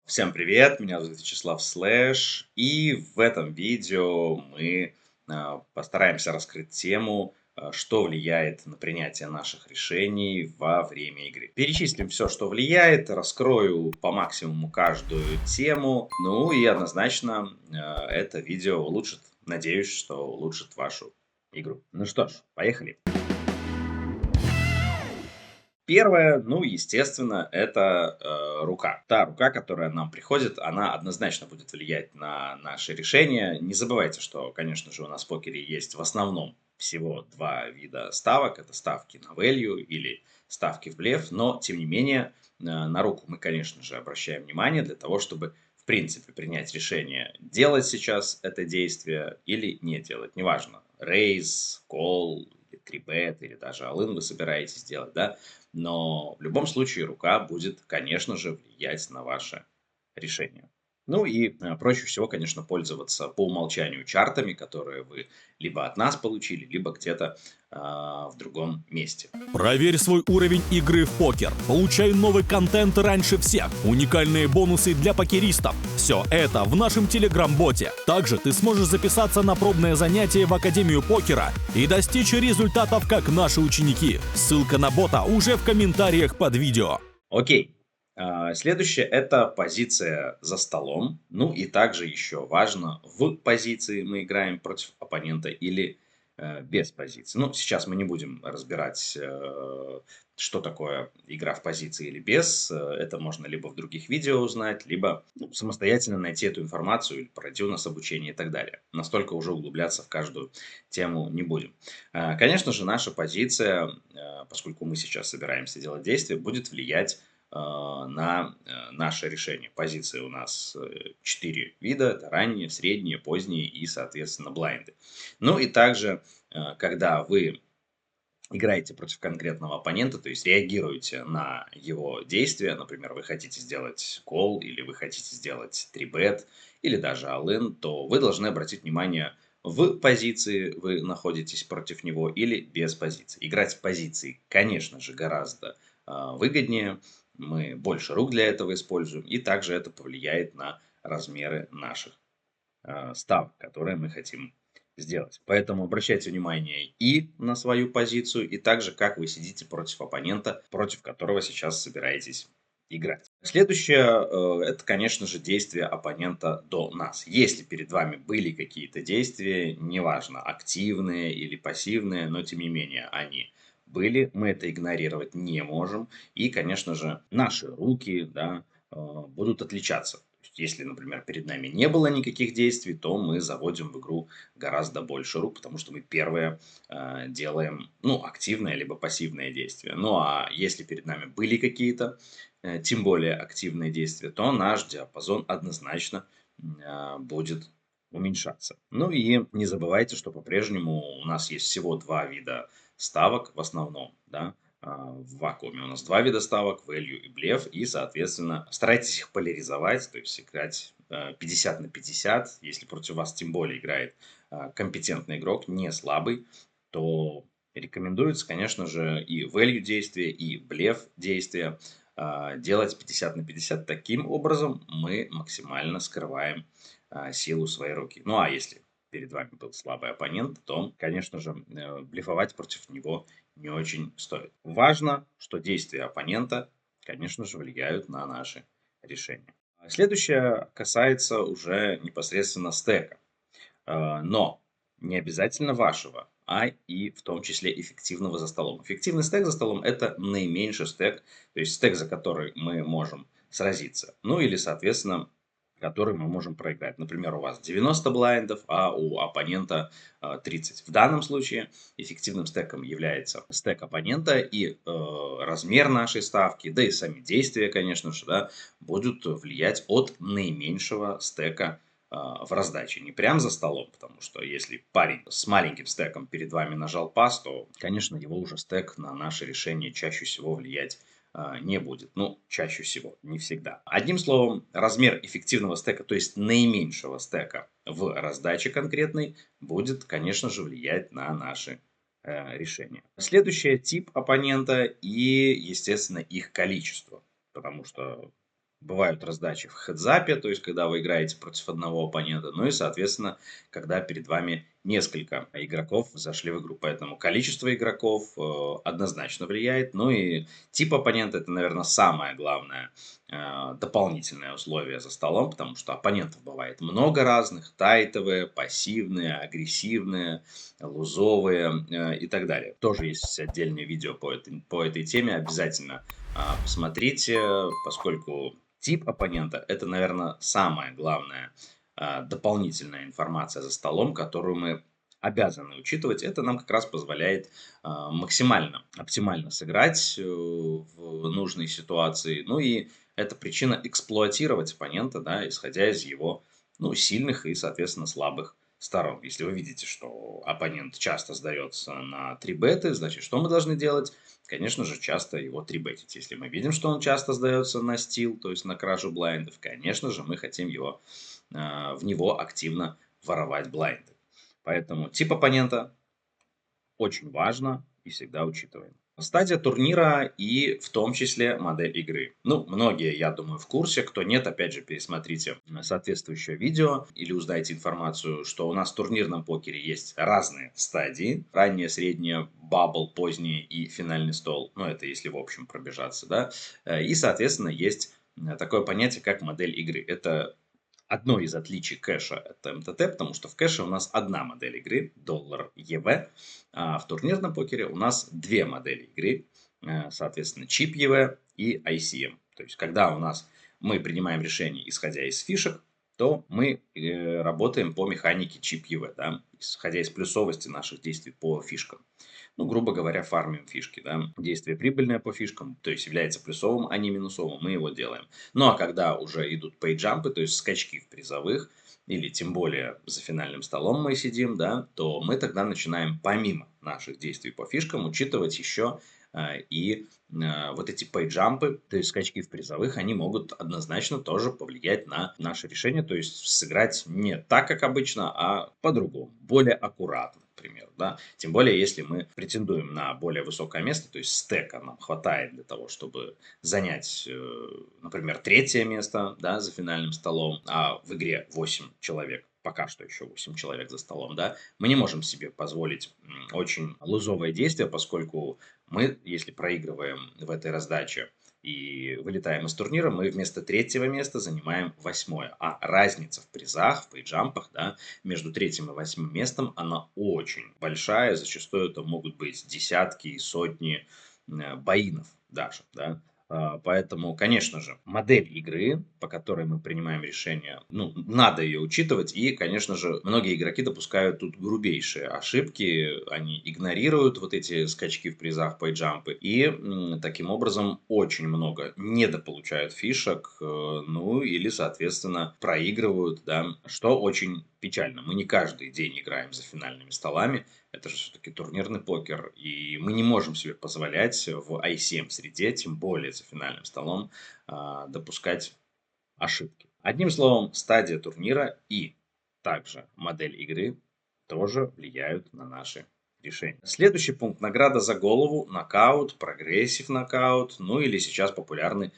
Всем привет, меня зовут Вячеслав Слэш, и в этом видео мы постараемся раскрыть тему, что влияет на принятие наших решений во время игры. Перечислим все, что влияет, раскрою по максимуму каждую тему, ну и однозначно это видео улучшит, надеюсь, что улучшит вашу игру. Ну что ж, поехали. Первое, ну, естественно, это рука. Та рука, которая нам приходит, она однозначно будет влиять на наши решения. Не забывайте, что, конечно же, у нас в покере есть в основном всего два вида ставок. Это ставки на value или ставки в блеф. Но, тем не менее, на руку мы, конечно же, обращаем внимание для того, чтобы, в принципе, принять решение, делать сейчас это действие или не делать. Неважно, raise, call, 3bet или даже all-in вы собираетесь делать, да, но в любом случае рука будет, конечно же, влиять на ваше решение. Ну и проще всего, конечно, пользоваться по умолчанию чартами, которые вы либо от нас получили, либо где-то в другом месте. Проверь свой уровень игры в покер. Получай новый контент раньше всех. Уникальные бонусы для покеристов. Все это в нашем телеграм-боте. Также ты сможешь записаться на пробное занятие в Академию покера и достичь результатов, как наши ученики. Ссылка на бота уже в комментариях под видео. Окей. Следующее это позиция за столом. Ну и также еще важно, в позиции мы играем против оппонента или без позиции. Ну, сейчас мы не будем разбирать, что такое игра в позиции или без. Это можно либо в других видео узнать, либо самостоятельно найти эту информацию, или пройти у нас обучение и так далее. Настолько уже углубляться в каждую тему не будем. Конечно же, наша позиция, поскольку мы сейчас собираемся делать действие, будет влиять на наше решение. Позиции у нас 4 вида. Это ранние, средние, поздние и, соответственно, блайнды. Ну и также, когда вы играете против конкретного оппонента, то есть реагируете на его действия, например, вы хотите сделать call, или вы хотите сделать 3bet, или даже all-in, то вы должны обратить внимание, в позиции вы находитесь против него или без позиции. Играть в позиции, конечно же, гораздо выгоднее, мы больше рук для этого используем, и также это повлияет на размеры наших ставок, которые мы хотим сделать. Поэтому обращайте внимание и на свою позицию, и также как вы сидите против оппонента, против которого сейчас собираетесь играть. Следующее, это, конечно же, действия оппонента до нас. Если перед вами были какие-то действия, неважно, активные или пассивные, но тем не менее они были, мы это игнорировать не можем. И, конечно же, наши руки, да, будут отличаться. То есть, если, например, перед нами не было никаких действий, то мы заводим в игру гораздо больше рук, потому что мы первое делаем, ну, активное либо пассивное действие. Ну, а если перед нами были какие-то, тем более активные действия, то наш диапазон однозначно будет уменьшаться. Ну и не забывайте, что по-прежнему у нас есть всего два вида ставок в основном, да, в вакууме у нас два вида ставок, value и блеф, и, соответственно, старайтесь их поляризовать, то есть играть 50 на 50, если против вас тем более играет компетентный игрок, не слабый, то рекомендуется, конечно же, и value действия, и блеф действия делать 50 на 50. Таким образом мы максимально скрываем силу своей руки. Ну а если перед вами был слабый оппонент, то, конечно же, блефовать против него не очень стоит. Важно, что действия оппонента, конечно же, влияют на наши решения. Следующее касается уже непосредственно стека. Но не обязательно вашего, а и в том числе эффективного за столом. Эффективный стек за столом – это наименьший стек, то есть стек, за который мы можем сразиться. Ну или, соответственно, который мы можем проиграть. Например, у вас 90 блайндов, а у оппонента 30. В данном случае эффективным стеком является стек оппонента, и размер нашей ставки, да и сами действия, конечно же, да, будут влиять от наименьшего стека в раздаче. Не прям за столом, потому что если парень с маленьким стеком перед вами нажал пас, то, конечно, его уже стек на наше решение чаще всего влиять не будет. Ну, чаще всего, не всегда. Одним словом, размер эффективного стека, то есть наименьшего стека в раздаче конкретной, будет, конечно же, влиять на наши решения. Следующий тип оппонента и, естественно, их количество. Потому что Бывают раздачи в хедзапе, то есть когда вы играете против одного оппонента, ну и, соответственно, когда перед вами несколько игроков зашли в игру. Поэтому количество игроков однозначно влияет. Ну и тип оппонента это, наверное, самое главное дополнительное условие за столом, потому что оппонентов бывает много разных, тайтовые, пассивные, агрессивные, лузовые и так далее. Тоже есть отдельное видео по этой теме, обязательно посмотрите, поскольку тип оппонента – это, наверное, самая главная дополнительная информация за столом, которую мы обязаны учитывать. Это нам как раз позволяет максимально, оптимально сыграть в нужной ситуации. Ну и это причина эксплуатировать оппонента, да, исходя из его сильных и, соответственно, слабых сторон. Если вы видите, что оппонент часто сдается на 3 беты, значит, что мы должны делать? Конечно же, часто его трибетить. Если мы видим, что он часто сдается на стил, то есть на кражу блайндов, конечно же, мы хотим в него активно воровать блайнды. Поэтому тип оппонента очень важно и всегда учитываем. Стадия турнира и в том числе модель игры. Ну, многие, я думаю, в курсе. Кто нет, опять же, пересмотрите соответствующее видео или узнайте информацию, что у нас в турнирном покере есть разные стадии. Ранняя, средняя, бабл, поздний и финальный стол. Ну, это если в общем пробежаться, да. И, соответственно, есть такое понятие, как модель игры. Это одно из отличий кэша от МТТ, потому что в кэше у нас одна модель игры, доллар ЕВ, а в турнирном покере у нас две модели игры, соответственно, чип ЕВ и ICM. То есть, когда мы принимаем решение, исходя из фишек, то мы работаем по механике чип ЕВ, да, исходя из плюсовости наших действий по фишкам. Ну, грубо говоря, фармим фишки, да. Действие прибыльное по фишкам, то есть является плюсовым, а не минусовым, мы его делаем. Ну, а когда уже идут пейджампы, то есть скачки в призовых, или тем более за финальным столом мы сидим, да, то мы тогда начинаем помимо наших действий по фишкам учитывать еще вот эти пейджампы, то есть скачки в призовых, они могут однозначно тоже повлиять на наше решение, то есть сыграть не так, как обычно, а по-другому, более аккуратно, к примеру, да. Тем более, если мы претендуем на более высокое место, то есть стека нам хватает для того, чтобы занять, например, третье место, да, за финальным столом, а в игре 8 человек, пока что еще 8 человек за столом, да, мы не можем себе позволить очень лузовое действие, поскольку мы, если проигрываем в этой раздаче и вылетаем из турнира, мы вместо третьего места занимаем 8-е. А разница в призах, в пейджампах, да, между третьим и 8-м местом, она очень большая. Зачастую это могут быть десятки и сотни боинов даже, да. Поэтому, конечно же, модель игры, по которой мы принимаем решение, ну, надо ее учитывать. И, конечно же, многие игроки допускают тут грубейшие ошибки. Они игнорируют вот эти скачки в призах, пейджампы. И таким образом очень много недополучают фишек. Ну, или, соответственно, проигрывают, да, что очень печально. Мы не каждый день играем за финальными столами. Это же все-таки турнирный покер. И мы не можем себе позволять в ICM среде, тем более за финальным столом, допускать ошибки. Одним словом, стадия турнира и также модель игры тоже влияют на наши решения. Следующий пункт. Награда за голову, нокаут, прогрессив нокаут, ну или сейчас популярный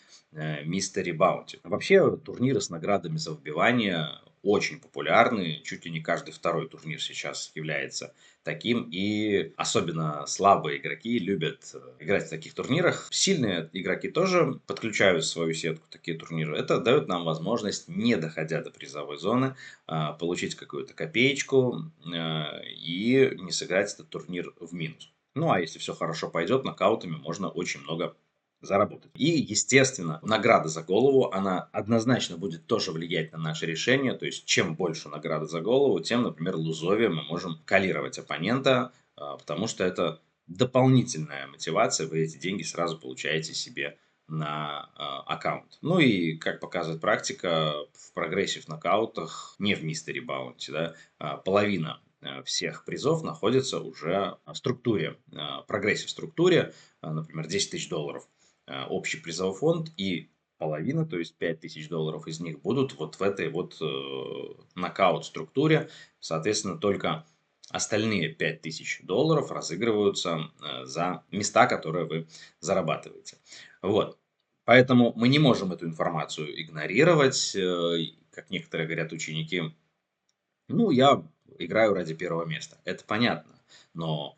мистери баунти. Вообще турниры с наградами за выбивание очень популярны. Чуть ли не каждый второй турнир сейчас является таким. И особенно слабые игроки любят играть в таких турнирах. Сильные игроки тоже подключают в свою сетку такие турниры. Это дает нам возможность, не доходя до призовой зоны, получить какую-то копеечку и не сыграть этот турнир в минус. Ну, а если все хорошо пойдет, нокаутами можно очень много заработать. И, естественно, награда за голову, она однозначно будет тоже влиять на наше решение. То есть, чем больше награды за голову, тем, например, лузовее мы можем калировать оппонента, потому что это дополнительная мотивация. Вы эти деньги сразу получаете себе на аккаунт. Ну и, как показывает практика, в прогрессив нокаутах, не в мистери баунти, да, половина всех призов находится уже в структуре, прогрессив структуре, например, 10 тысяч долларов общий призовой фонд, и половина, то есть 5000 долларов из них будут вот в этой вот нокаут структуре. Соответственно, только остальные 5000 долларов разыгрываются за места, которые вы зарабатываете. Вот. Поэтому мы не можем эту информацию игнорировать, как некоторые говорят ученики. Ну, я играю ради первого места. Это понятно. Но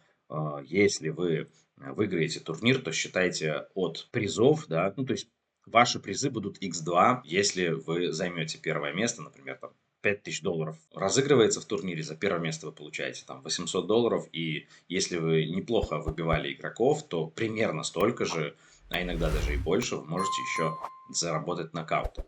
если вы выиграете турнир, то считайте от призов, да, ну, то есть ваши призы будут x2, если вы займете первое место, например, там, $5000 разыгрывается в турнире, за первое место вы получаете там $800, и если вы неплохо выбивали игроков, то примерно столько же, а иногда даже и больше, вы можете еще заработать нокаутом.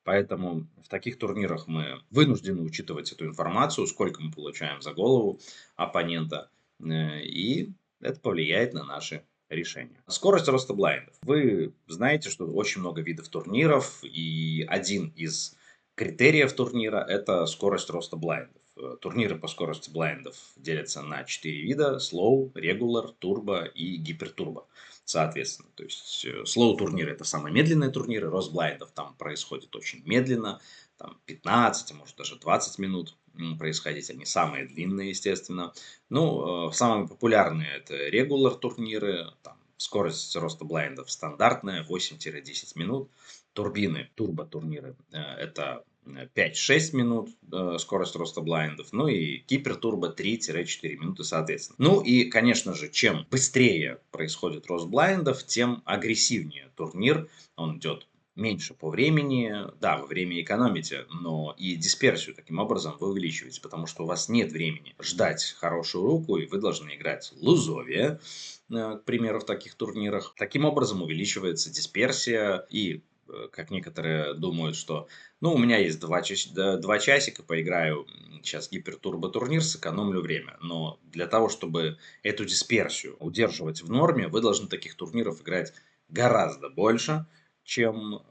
Поэтому в таких турнирах мы вынуждены учитывать эту информацию, сколько мы получаем за голову оппонента, и это повлияет на наши решения. Скорость роста блайндов. Вы знаете, что очень много видов турниров, и один из критериев турнира – это скорость роста блайндов. Турниры по скорости блайндов делятся на 4 вида: slow, regular, turbo и гипертурбо. Соответственно, то есть slow турниры — это самые медленные турниры, рост блайндов там происходит очень медленно, там 15, а может даже 20 минут происходить, они самые длинные, естественно. Ну, самые популярные — это регуляр турниры, там скорость роста блайндов стандартная 8-10 минут. Турбины, турбо турниры, это 5-6 минут скорость роста блайндов, ну и гипертурбо 3-4 минуты соответственно. Ну и, конечно же, чем быстрее происходит рост блайндов, тем агрессивнее турнир, он идет меньше по времени, да, вы время экономите, но и дисперсию таким образом вы увеличиваете, потому что у вас нет времени ждать хорошую руку, и вы должны играть лузовие, к примеру, в таких турнирах. Таким образом увеличивается дисперсия, и как некоторые думают, что ну, у меня есть 2 часика, поиграю сейчас гипертурбо турнир, сэкономлю время. Но для того, чтобы эту дисперсию удерживать в норме, вы должны таких турниров играть гораздо больше, чем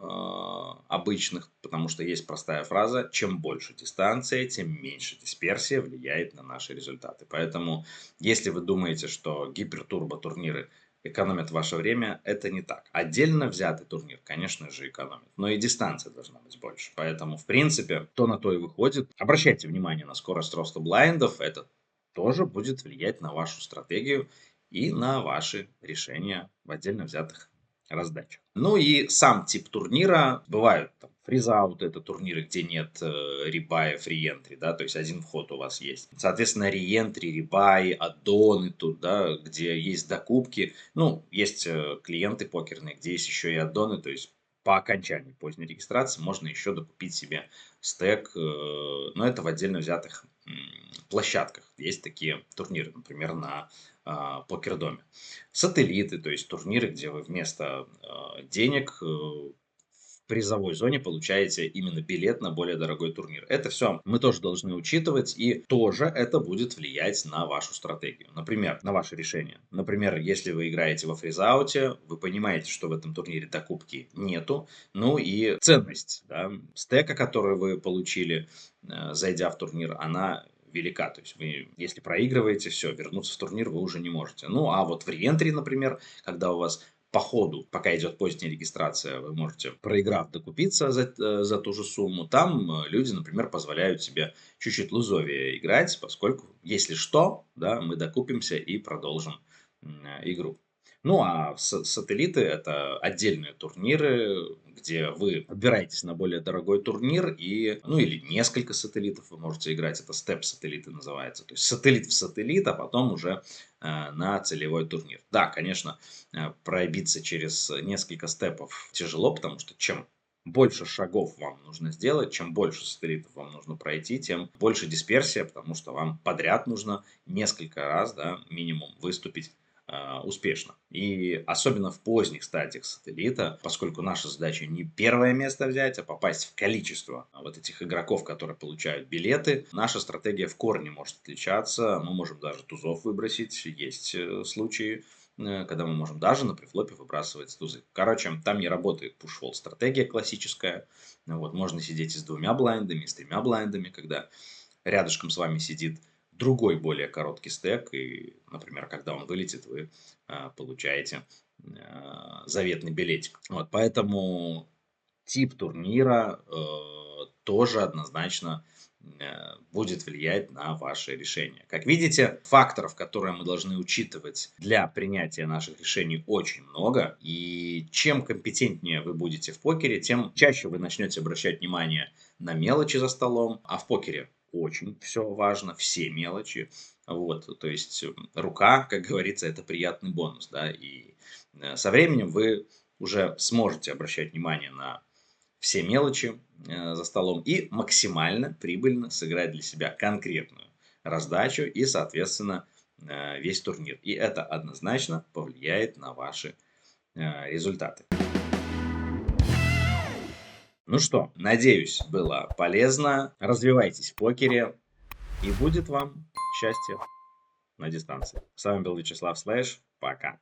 обычных, потому что есть простая фраза: чем больше дистанция, тем меньше дисперсия влияет на наши результаты. Поэтому, если вы думаете, что гипертурбо турниры экономят ваше время, это не так. Отдельно взятый турнир, конечно же, экономит, но и дистанция должна быть больше. Поэтому, в принципе, то на то и выходит. Обращайте внимание на скорость роста блайндов, это тоже будет влиять на вашу стратегию и на ваши решения в отдельно взятых раздачах. Ну и сам тип турнира. Бывают там фризаут — это турниры, где нет ребаев, реентри, да, то есть один вход у вас есть. Соответственно, реентри, ребаи, аддоны тут, да, где есть докупки. Ну, есть клиенты покерные, где есть еще и аддоны, то есть по окончании поздней регистрации можно еще докупить себе стек, но это в отдельно взятых площадках. Есть такие турниры, например, на покердоме. Сателлиты, то есть турниры, где вы вместо денег в призовой зоне получаете именно билет на более дорогой турнир. Это все мы тоже должны учитывать, и тоже это будет влиять на вашу стратегию. Например, на ваше решение. Например, если вы играете во фризауте, вы понимаете, что в этом турнире докупки нету, ну и ценность, да, стека, который вы получили, зайдя в турнир, она велика. То есть вы, если проигрываете, все, вернуться в турнир вы уже не можете. Ну, а вот в реентри, например, когда у вас по ходу, пока идет поздняя регистрация, вы можете, проиграв, докупиться за ту же сумму. Там люди, например, позволяют себе чуть-чуть лузовее играть, поскольку, если что, да, мы докупимся и продолжим игру. Ну, а сателлиты — это отдельные турниры, где вы отбираетесь на более дорогой турнир, и, ну, или несколько сателлитов вы можете играть. Это степ-сателлиты называется. То есть сателлит в сателлит, а потом уже на целевой турнир. Да, конечно, пробиться через несколько степов тяжело, потому что чем больше шагов вам нужно сделать, чем больше сателлитов вам нужно пройти, тем больше дисперсия, потому что вам подряд нужно несколько раз, да, минимум выступить успешно. И особенно в поздних стадиях сателлита, поскольку наша задача не первое место взять, а попасть в количество вот этих игроков, которые получают билеты, наша стратегия в корне может отличаться. Мы можем даже тузов выбросить. Есть случаи, когда мы можем даже на префлопе выбрасывать тузы. Короче, там не работает push-fold стратегия классическая. Вот, можно сидеть и с 2 блайндами, и с 3 блайндами, когда рядышком с вами сидит другой, более короткий стек, и, например, когда он вылетит, вы получаете заветный билетик. Вот, поэтому тип турнира тоже однозначно будет влиять на ваши решения. Как видите, факторов, которые мы должны учитывать для принятия наших решений, очень много. И чем компетентнее вы будете в покере, тем чаще вы начнете обращать внимание на мелочи за столом. А в покере очень все важно, все мелочи. Вот, то есть рука, как говорится, это приятный бонус, да, и со временем вы уже сможете обращать внимание на все мелочи за столом и максимально прибыльно сыграть для себя конкретную раздачу и, соответственно, весь турнир. И это однозначно повлияет на ваши результаты. Ну что, надеюсь, было полезно. Развивайтесь в покере и будет вам счастье на дистанции. С вами был Вячеслав Слэш. Пока.